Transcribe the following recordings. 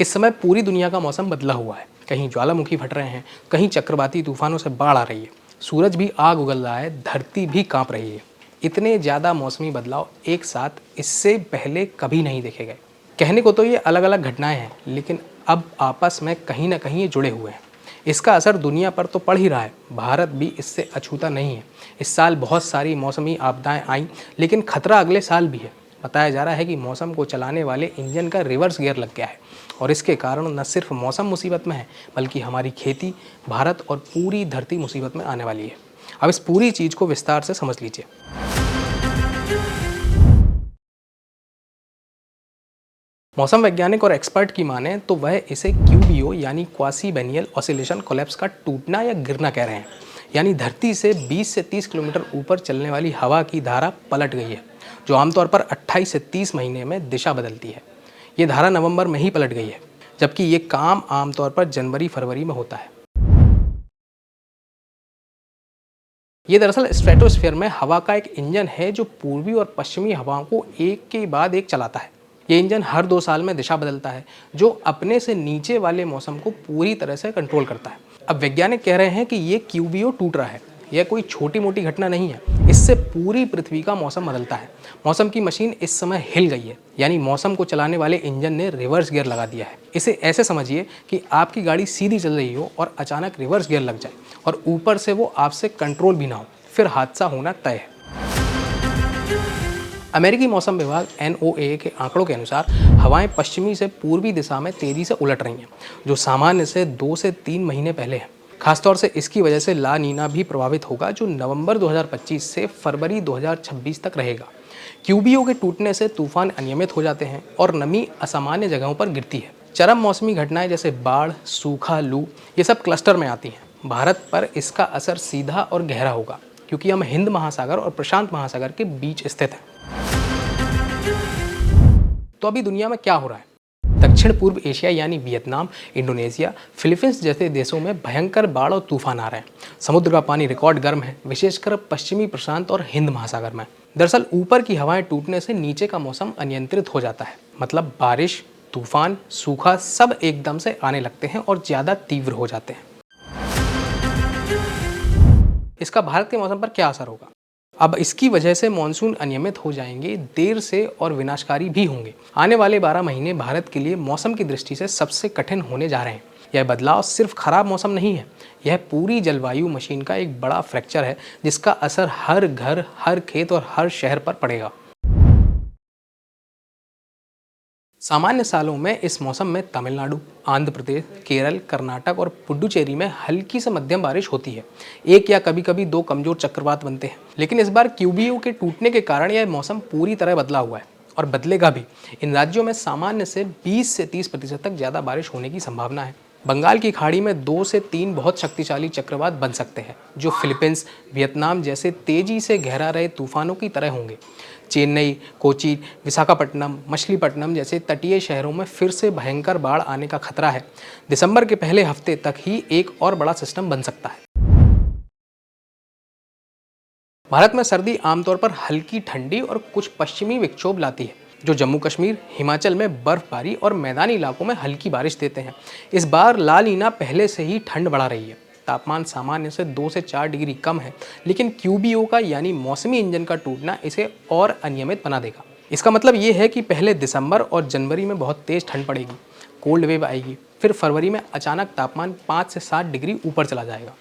इस समय पूरी दुनिया का मौसम बदला हुआ है। कहीं ज्वालामुखी फट रहे हैं, कहीं चक्रवाती तूफानों से बाढ़ आ रही है, सूरज भी आग उगल रहा है, धरती भी कांप रही है। इतने ज़्यादा मौसमी बदलाव एक साथ इससे पहले कभी नहीं देखे गए। कहने को तो ये अलग अलग घटनाएं हैं, लेकिन अब आपस में कहीं ना कहीं ये जुड़े हुए हैं। इसका असर दुनिया पर तो पड़ ही रहा है, भारत भी इससे अछूता नहीं है। इस साल बहुत सारी मौसमी आपदाएं आईं, लेकिन खतरा अगले साल भी है। बताया जा रहा है कि मौसम को चलाने वाले इंजन का रिवर्स गियर लग गया है और इसके कारण न सिर्फ मौसम मुसीबत में है, बल्कि हमारी खेती, भारत और पूरी धरती मुसीबत में आने वाली है। अब इस पूरी चीज़ को विस्तार से समझ लीजिए। मौसम वैज्ञानिक और एक्सपर्ट की माने तो वह इसे क्यूबीओ यानी क्वासी बेनियल ऑसिलेशन कोलैप्स का टूटना या गिरना कह रहे हैं। यानी धरती से 20 से 30 किलोमीटर ऊपर चलने वाली हवा की धारा पलट गई है, जो आमतौर पर 28 से 30 महीने में दिशा बदलती है। ये धारा नवंबर में ही पलट गई है, जबकि ये काम आमतौर पर जनवरी फरवरी में होता है। ये दरअसल स्ट्रेटोस्फीयर में हवा का एक इंजन है जो पूर्वी और पश्चिमी हवाओं को एक के बाद एक चलाता है। ये इंजन हर 2 साल में दिशा बदलता है, जो अपने से नीचे वाले मौसम को पूरी तरह से कंट्रोल करता है। अब वैज्ञानिक कह रहे हैं कि ये क्यूबीओ टूट रहा है। यह कोई छोटी मोटी घटना नहीं है, इससे पूरी पृथ्वी का मौसम बदलता है। मौसम की मशीन इस समय हिल गई है, यानी मौसम को चलाने वाले इंजन ने रिवर्स गियर लगा दिया है। इसे ऐसे समझिए कि आपकी गाड़ी सीधी चल रही हो और अचानक रिवर्स गियर लग जाए और ऊपर से वो आपसे कंट्रोल भी ना हो, फिर हादसा होना तय है। अमेरिकी मौसम विभाग NOAA के आंकड़ों के अनुसार हवाएं पश्चिमी से पूर्वी दिशा में तेजी से उलट रही हैं, जो सामान्य से 2 से 3 महीने पहले है। खासतौर से इसकी वजह से ला नीना भी प्रभावित होगा, जो नवंबर 2025 से फरवरी 2026 तक रहेगा। क्यूबीओ के टूटने से तूफान अनियमित हो जाते हैं और नमी असामान्य जगहों पर गिरती है। चरम मौसमी घटनाएं जैसे बाढ़, सूखा, लू, ये सब क्लस्टर में आती हैं। भारत पर इसका असर सीधा और गहरा होगा, क्योंकि हम हिंद महासागर और प्रशांत महासागर के बीच स्थित हैं। तो अभी दुनिया में क्या हो रहा है? दक्षिण पूर्व एशिया यानी वियतनाम, इंडोनेशिया, फिलीपींस जैसे देशों में भयंकर बाढ़ और तूफान आ रहे हैं। समुद्र का पानी रिकॉर्ड गर्म है, विशेषकर पश्चिमी प्रशांत और हिंद महासागर में। दरअसल ऊपर की हवाएं टूटने से नीचे का मौसम अनियंत्रित हो जाता है, मतलब बारिश, तूफान, सूखा सब एकदम से आने लगते हैं और ज़्यादा तीव्र हो जाते हैं। इसका भारत के मौसम पर क्या असर होगा? अब इसकी वजह से मानसून अनियमित हो जाएंगे, देर से और विनाशकारी भी होंगे। आने वाले 12 महीने भारत के लिए मौसम की दृष्टि से सबसे कठिन होने जा रहे हैं। यह बदलाव सिर्फ खराब मौसम नहीं है, यह पूरी जलवायु मशीन का एक बड़ा फ्रैक्चर है, जिसका असर हर घर, हर खेत और हर शहर पर पड़ेगा। सामान्य सालों में इस मौसम में तमिलनाडु, आंध्र प्रदेश, केरल, कर्नाटक और पुडुचेरी में हल्की से मध्यम बारिश होती है। 1 या कभी कभी 2 कमजोर चक्रवात बनते हैं। लेकिन इस बार क्यूबीओ के टूटने के कारण यह मौसम पूरी तरह बदला हुआ है और बदलेगा भी। इन राज्यों में सामान्य से 20 से 30% तक ज़्यादा बारिश होने की संभावना है। बंगाल की खाड़ी में 2 से 3 बहुत शक्तिशाली चक्रवात बन सकते हैं, जो फिलीपींस, वियतनाम जैसे तेजी से गहरा रहे तूफानों की तरह होंगे। चेन्नई, कोची, विशाखापट्टनम, मछलीपट्टनम जैसे तटीय शहरों में फिर से भयंकर बाढ़ आने का खतरा है। दिसंबर के पहले हफ्ते तक ही एक और बड़ा सिस्टम बन सकता है। भारत में सर्दी आमतौर पर हल्की ठंडी और कुछ पश्चिमी विक्षोभ लाती है, जो जम्मू कश्मीर, हिमाचल में बर्फबारी और मैदानी इलाकों में हल्की बारिश देते हैं। इस बार ला नीना पहले से ही ठंड बढ़ा रही है। तापमान सामान्य से 2 से 4 डिग्री कम है, लेकिन क्यूबीओ का यानी मौसमी इंजन का टूटना इसे और अनियमित बना देगा। इसका मतलब ये है कि पहले दिसंबर और जनवरी में बहुत तेज ठंड पड़ेगी, कोल्ड वेव आएगी, फिर फरवरी में अचानक तापमान 5 से 7 डिग्री ऊपर चला जाएगा।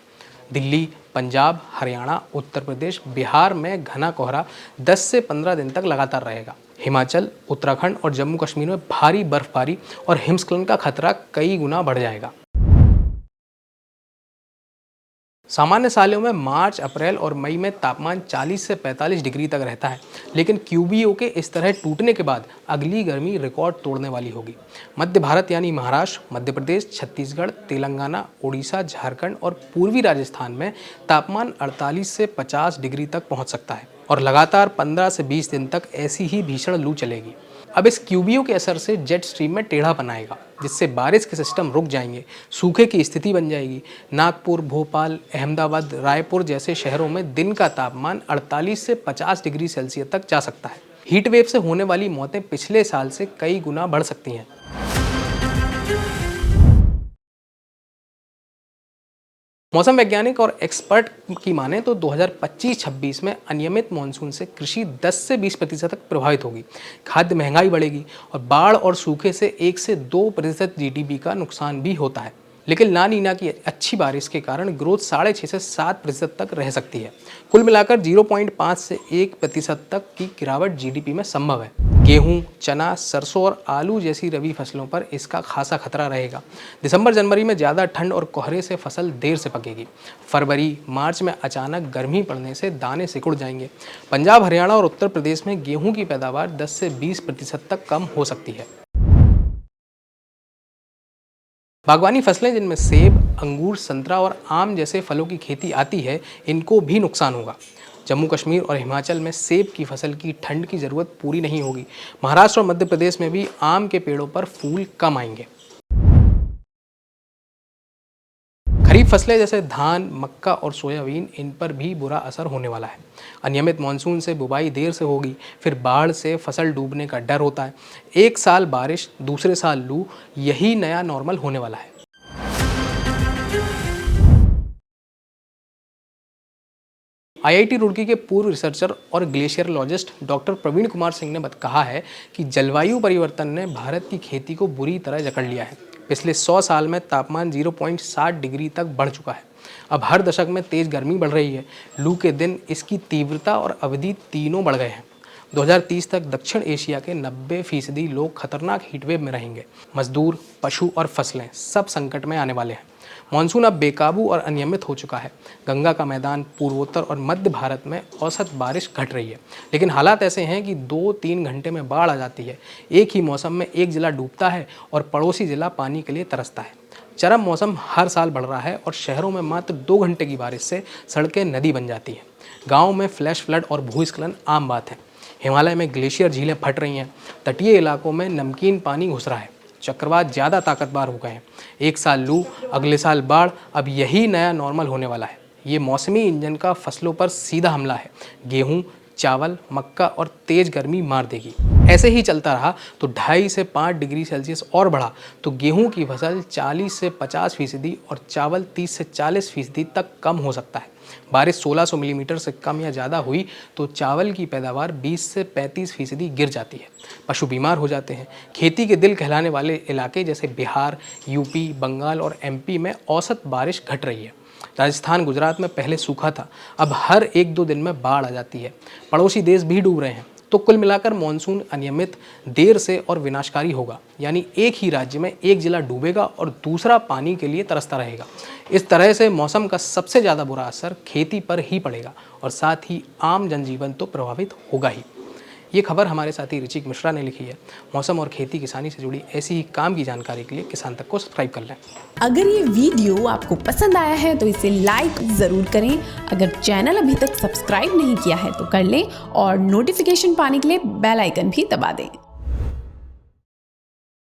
दिल्ली, पंजाब, हरियाणा, उत्तर प्रदेश, बिहार में घना कोहरा 10 से 15 दिन तक लगातार रहेगा। हिमाचल, उत्तराखंड और जम्मू कश्मीर में भारी बर्फबारी और हिमस्खलन का खतरा कई गुना बढ़ जाएगा। सामान्य सालों में मार्च, अप्रैल और मई में तापमान 40 से 45 डिग्री तक रहता है, लेकिन क्यूबीओ के इस तरह टूटने के बाद अगली गर्मी रिकॉर्ड तोड़ने वाली होगी। मध्य भारत यानी महाराष्ट्र, मध्य प्रदेश, छत्तीसगढ़, तेलंगाना, उड़ीसा, झारखंड और पूर्वी राजस्थान में तापमान 48 से 50 डिग्री तक पहुंच सकता है और लगातार 15 से 20 दिन तक ऐसी ही भीषण लू चलेगी। अब इस क्यूबीओ के असर से जेट स्ट्रीम में टेढ़ापन आएगा, जिससे बारिश के सिस्टम रुक जाएंगे, सूखे की स्थिति बन जाएगी। नागपुर, भोपाल, अहमदाबाद, रायपुर जैसे शहरों में दिन का तापमान 48 से 50 डिग्री सेल्सियस तक जा सकता है। हीट वेव से होने वाली मौतें पिछले साल से कई गुना बढ़ सकती हैं। मौसम वैज्ञानिक और एक्सपर्ट की माने तो 2025-26 में अनियमित मानसून से कृषि 10 से 20% तक प्रभावित होगी, खाद्य महंगाई बढ़ेगी और बाढ़ और सूखे से 1 से 2% जीडीपी का नुकसान भी होता है। लेकिन ला नीना की अच्छी बारिश के कारण ग्रोथ 6.5 से 7% तक रह सकती है। कुल मिलाकर 0.5 से 1% तक की गिरावट जीडीपी में संभव है। गेहूं, चना, सरसों और आलू जैसी रबी फसलों पर इसका खासा खतरा रहेगा। दिसंबर जनवरी में ज़्यादा ठंड और कोहरे से फसल देर से पकेगी। फरवरी मार्च में अचानक गर्मी पड़ने से दाने सिकुड़ जाएंगे। पंजाब, हरियाणा और उत्तर प्रदेश में गेहूं की पैदावार 10 से 20% तक कम हो सकती है। बागवानी फसलें जिनमें सेब, अंगूर, संतरा और आम जैसे फलों की खेती आती है, इनको भी नुकसान होगा। जम्मू कश्मीर और हिमाचल में सेब की फसल की ठंड की ज़रूरत पूरी नहीं होगी। महाराष्ट्र और मध्य प्रदेश में भी आम के पेड़ों पर फूल कम आएंगे। खरीफ फसलें जैसे धान, मक्का और सोयाबीन, इन पर भी बुरा असर होने वाला है। अनियमित मानसून से बुवाई देर से होगी, फिर बाढ़ से फसल डूबने का डर होता है। एक साल बारिश, दूसरे साल लू, यही नया नॉर्मल होने वाला है। आईआईटी रुड़की के पूर्व रिसर्चर और ग्लेशियरोलॉजिस्ट डॉक्टर प्रवीण कुमार सिंह ने कहा है कि जलवायु परिवर्तन ने भारत की खेती को बुरी तरह जकड़ लिया है। पिछले 100 साल में तापमान 0.7 डिग्री तक बढ़ चुका है। अब हर दशक में तेज गर्मी बढ़ रही है। लू के दिन, इसकी तीव्रता और अवधि तीनों बढ़ गए हैं। 2030 तक दक्षिण एशिया के 90% लोग खतरनाक हीटवेव में रहेंगे। मजदूर, पशु और फसलें सब संकट में आने वाले हैं। मानसून अब बेकाबू और अनियमित हो चुका है। गंगा का मैदान, पूर्वोत्तर और मध्य भारत में औसत बारिश घट रही है, लेकिन हालात ऐसे हैं कि 2-3 घंटे में बाढ़ आ जाती है। एक ही मौसम में एक जिला डूबता है और पड़ोसी जिला पानी के लिए तरसता है। चरम मौसम हर साल बढ़ रहा है और शहरों में मात्र 2 घंटे की बारिश से सड़कें नदी बन जाती हैं। गाँव में फ्लैश फ्लड और भूस्खलन आम बात है। हिमालय में ग्लेशियर झीलें फट रही हैं। तटीय इलाकों में नमकीन पानी घुस रहा है। चक्रवात ज़्यादा ताकतवर हो गए हैं। एक साल लू, अगले साल बाढ़, अब यही नया नॉर्मल होने वाला है। ये मौसमी इंजन का फसलों पर सीधा हमला है। गेहूं, चावल, मक्का और तेज गर्मी मार देगी। ऐसे ही चलता रहा तो 2.5 से 5 डिग्री सेल्सियस और बढ़ा तो गेहूं की फसल 40 से 50% और चावल 30 से 40% तक कम हो सकता है। बारिश 1600 मिलीमीटर से कम या ज़्यादा हुई तो चावल की पैदावार 20 से 35% गिर जाती है। पशु बीमार हो जाते हैं। खेती के दिल कहलाने वाले इलाके जैसे बिहार, यूपी, बंगाल और एमपी में औसत बारिश घट रही है। राजस्थान, गुजरात में पहले सूखा था, अब हर 1-2 दिन में बाढ़ आ जाती है। पड़ोसी देश भी डूब रहे हैं। तो कुल मिलाकर मानसून अनियमित, देर से और विनाशकारी होगा। यानी एक ही राज्य में एक जिला डूबेगा और दूसरा पानी के लिए तरसता रहेगा। इस तरह से मौसम का सबसे ज़्यादा बुरा असर खेती पर ही पड़ेगा और साथ ही आम जनजीवन तो प्रभावित होगा ही। ये खबर हमारे साथी ऋचिक मिश्रा ने लिखी है। मौसम और खेती किसानी से जुड़ी ऐसी ही काम की जानकारी के लिए किसान तक को सब्सक्राइब कर लें। अगर ये वीडियो आपको पसंद आया है तो इसे लाइक ज़रूर करें। अगर चैनल अभी तक सब्सक्राइब नहीं किया है तो कर लें और नोटिफिकेशन पाने के लिए बेल आइकन भी दबा दें।